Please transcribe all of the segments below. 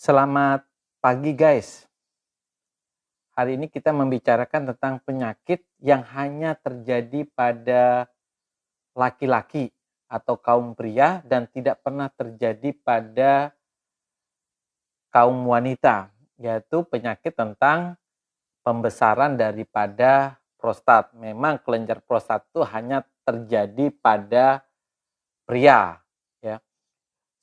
Selamat pagi guys. Hari ini kita membicarakan tentang penyakit yang hanya terjadi pada laki-laki atau kaum pria dan tidak pernah terjadi pada kaum wanita, yaitu penyakit tentang pembesaran daripada prostat. Memang kelenjar prostat itu hanya terjadi pada pria, ya.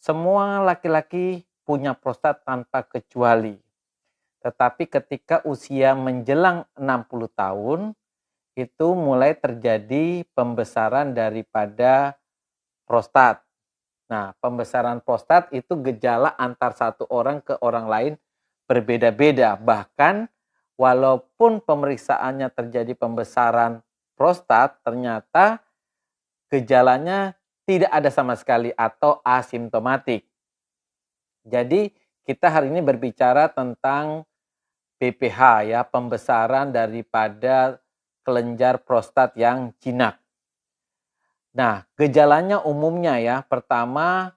Semua laki-laki punya prostat tanpa kecuali. Tetapi ketika usia menjelang 60 tahun, itu mulai terjadi pembesaran daripada prostat. Nah, pembesaran prostat itu gejala antar satu orang ke orang lain berbeda-beda. Bahkan walaupun pemeriksaannya terjadi pembesaran prostat, ternyata gejalanya tidak ada sama sekali atau asimptomatik. Jadi kita hari ini berbicara tentang BPH, ya, pembesaran daripada kelenjar prostat yang jinak. Nah, gejalanya umumnya ya, pertama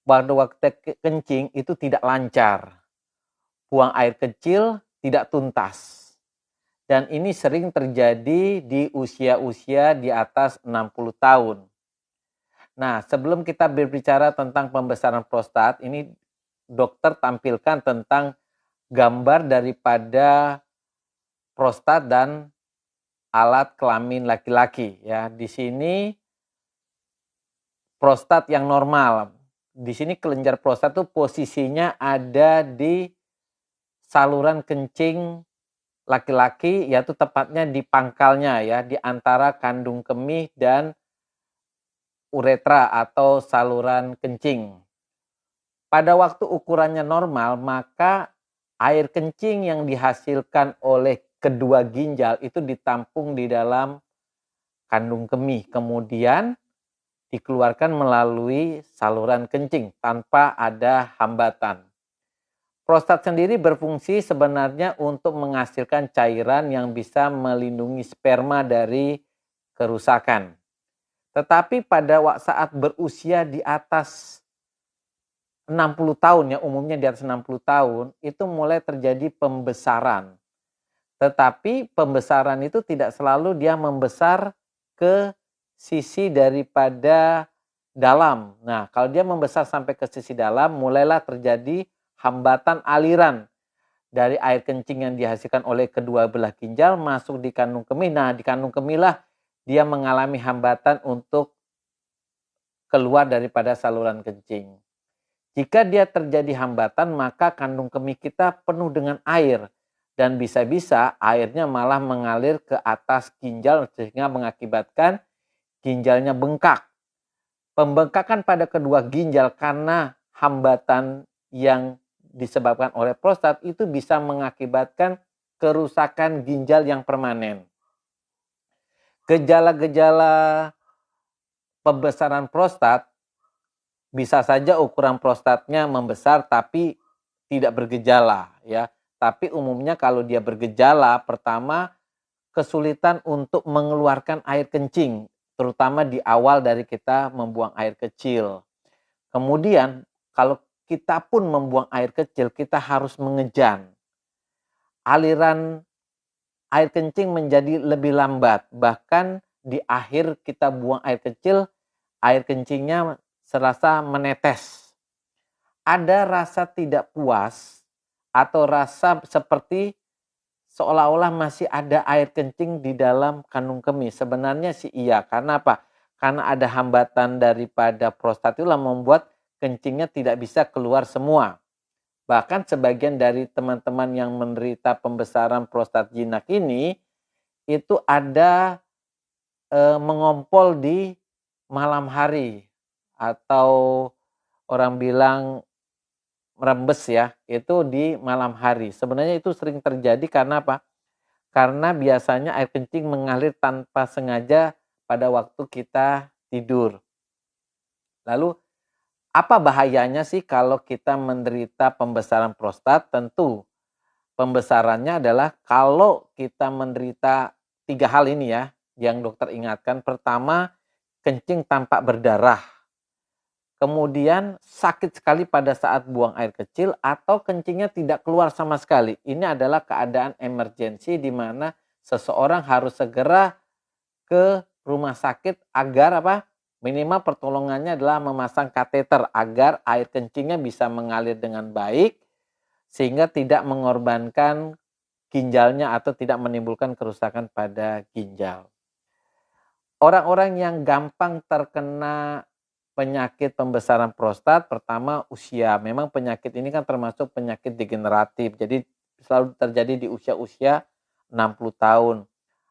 pada waktu kencing itu tidak lancar, buang air kecil tidak tuntas. Dan ini sering terjadi di usia-usia di atas 60 tahun. Nah, sebelum kita berbicara tentang pembesaran prostat, ini dokter tampilkan tentang gambar daripada prostat dan alat kelamin laki-laki, ya. Di sini prostat yang normal. Di sini kelenjar prostat itu posisinya ada di saluran kencing laki-laki, yaitu tepatnya di pangkalnya, ya, di antara kandung kemih dan uretra atau saluran kencing. Pada waktu ukurannya normal, maka air kencing yang dihasilkan oleh kedua ginjal itu ditampung di dalam kandung kemih, kemudian dikeluarkan melalui saluran kencing tanpa ada hambatan. Prostat sendiri berfungsi sebenarnya untuk menghasilkan cairan yang bisa melindungi sperma dari kerusakan. Tetapi pada saat berusia di atas 60 tahun, ya, umumnya di atas 60 tahun, itu mulai terjadi pembesaran. Tetapi pembesaran itu tidak selalu dia membesar ke sisi daripada dalam. Nah, kalau dia membesar sampai ke sisi dalam, mulailah terjadi hambatan aliran dari air kencing yang dihasilkan oleh kedua belah ginjal masuk di kandung kemih. Nah, di kandung kemihlah dia mengalami hambatan untuk keluar daripada saluran kencing. Jika dia terjadi hambatan, maka kandung kemih kita penuh dengan air. Dan bisa-bisa airnya malah mengalir ke atas ginjal sehingga mengakibatkan ginjalnya bengkak. Pembengkakan pada kedua ginjal karena hambatan yang disebabkan oleh prostat itu bisa mengakibatkan kerusakan ginjal yang permanen. Gejala-gejala pembesaran prostat bisa saja ukuran prostatnya membesar tapi tidak bergejala, ya. Tapi umumnya kalau dia bergejala, pertama kesulitan untuk mengeluarkan air kencing, terutama di awal dari kita membuang air kecil. Kemudian kalau kita pun membuang air kecil, kita harus mengejan. Aliran air kencing menjadi lebih lambat, bahkan di akhir kita buang air kecil, air kencingnya serasa menetes. Ada rasa tidak puas atau rasa seperti seolah-olah masih ada air kencing di dalam kandung kemih. Sebenarnya sih iya, karena apa? Karena ada hambatan daripada prostat itulah membuat kencingnya tidak bisa keluar semua. Bahkan sebagian dari teman-teman yang menderita pembesaran prostat jinak ini itu ada mengompol di malam hari atau orang bilang merembes, ya, itu di malam hari. Sebenarnya itu sering terjadi karena apa? Karena biasanya air kencing mengalir tanpa sengaja pada waktu kita tidur. Lalu apa bahayanya sih kalau kita menderita pembesaran prostat? Tentu pembesarannya adalah kalau kita menderita 3 hal ini, ya, yang dokter ingatkan. Pertama, kencing tampak berdarah. kemudian sakit sekali pada saat buang air kecil, atau kencingnya tidak keluar sama sekali. Ini adalah keadaan emergensi di mana seseorang harus segera ke rumah sakit agar apa? Minimal pertolongannya adalah memasang kateter agar air kencingnya bisa mengalir dengan baik sehingga tidak mengorbankan ginjalnya atau tidak menimbulkan kerusakan pada ginjal. Orang-orang yang gampang terkena penyakit pembesaran prostat, pertama usia. Memang penyakit ini kan termasuk penyakit degeneratif. Jadi selalu terjadi di usia-usia 60 tahun.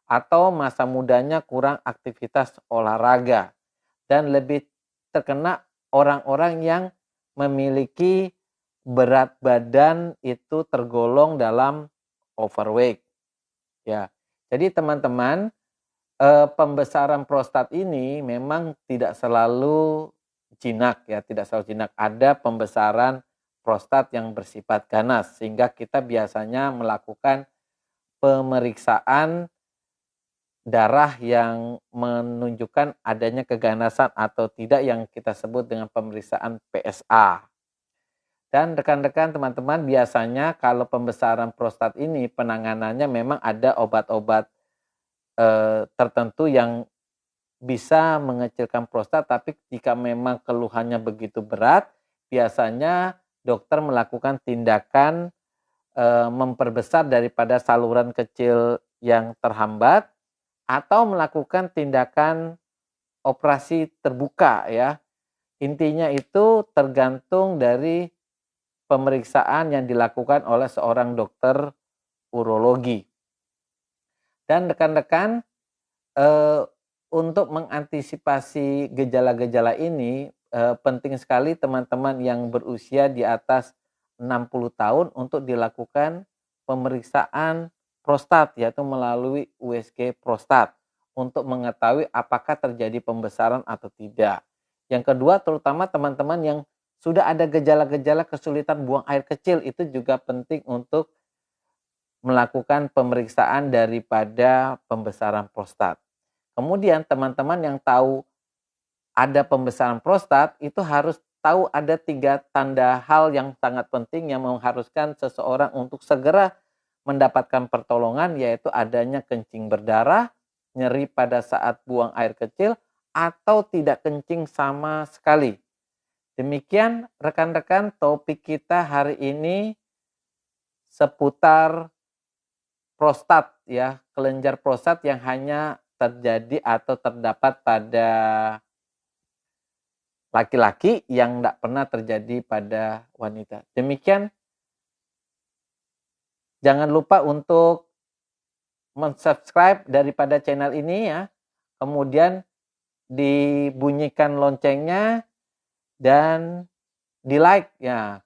Atau masa mudanya kurang aktivitas olahraga. Dan lebih terkena orang-orang yang memiliki berat badan itu tergolong dalam overweight. Ya. Jadi teman-teman, pembesaran prostat ini memang tidak selalu jinak ya, tidak selalu jinak. Ada pembesaran prostat yang bersifat ganas sehingga kita biasanya melakukan pemeriksaan darah yang menunjukkan adanya keganasan atau tidak yang kita sebut dengan pemeriksaan PSA. Dan rekan-rekan teman-teman, biasanya kalau pembesaran prostat ini penanganannya memang ada obat-obat tertentu yang bisa mengecilkan prostat, tapi jika memang keluhannya begitu berat, biasanya dokter melakukan tindakan memperbesar daripada saluran kecil yang terhambat atau melakukan tindakan operasi terbuka ya. Intinya itu tergantung dari pemeriksaan yang dilakukan oleh seorang dokter urologi. Dan rekan-rekan, untuk mengantisipasi gejala-gejala ini, penting sekali teman-teman yang berusia di atas 60 tahun untuk dilakukan pemeriksaan prostat, yaitu melalui USG prostat untuk mengetahui apakah terjadi pembesaran atau tidak. Yang kedua, terutama teman-teman yang sudah ada gejala-gejala kesulitan buang air kecil, itu juga penting untuk melakukan pemeriksaan daripada pembesaran prostat. Kemudian teman-teman yang tahu ada pembesaran prostat itu harus tahu ada 3 tanda hal yang sangat penting yang mengharuskan seseorang untuk segera mendapatkan pertolongan, yaitu adanya kencing berdarah, nyeri pada saat buang air kecil, atau tidak kencing sama sekali. Demikian rekan-rekan topik kita hari ini seputar prostat ya, kelenjar prostat yang hanya terjadi atau terdapat pada laki-laki yang tidak pernah terjadi pada wanita. Demikian, jangan lupa untuk mensubscribe daripada channel ini ya, kemudian dibunyikan loncengnya dan di like ya.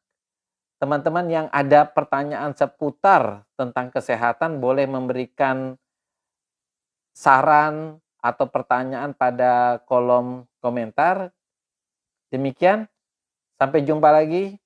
Teman-teman yang ada pertanyaan seputar tentang kesehatan boleh memberikan saran atau pertanyaan pada kolom komentar. Demikian, sampai jumpa lagi.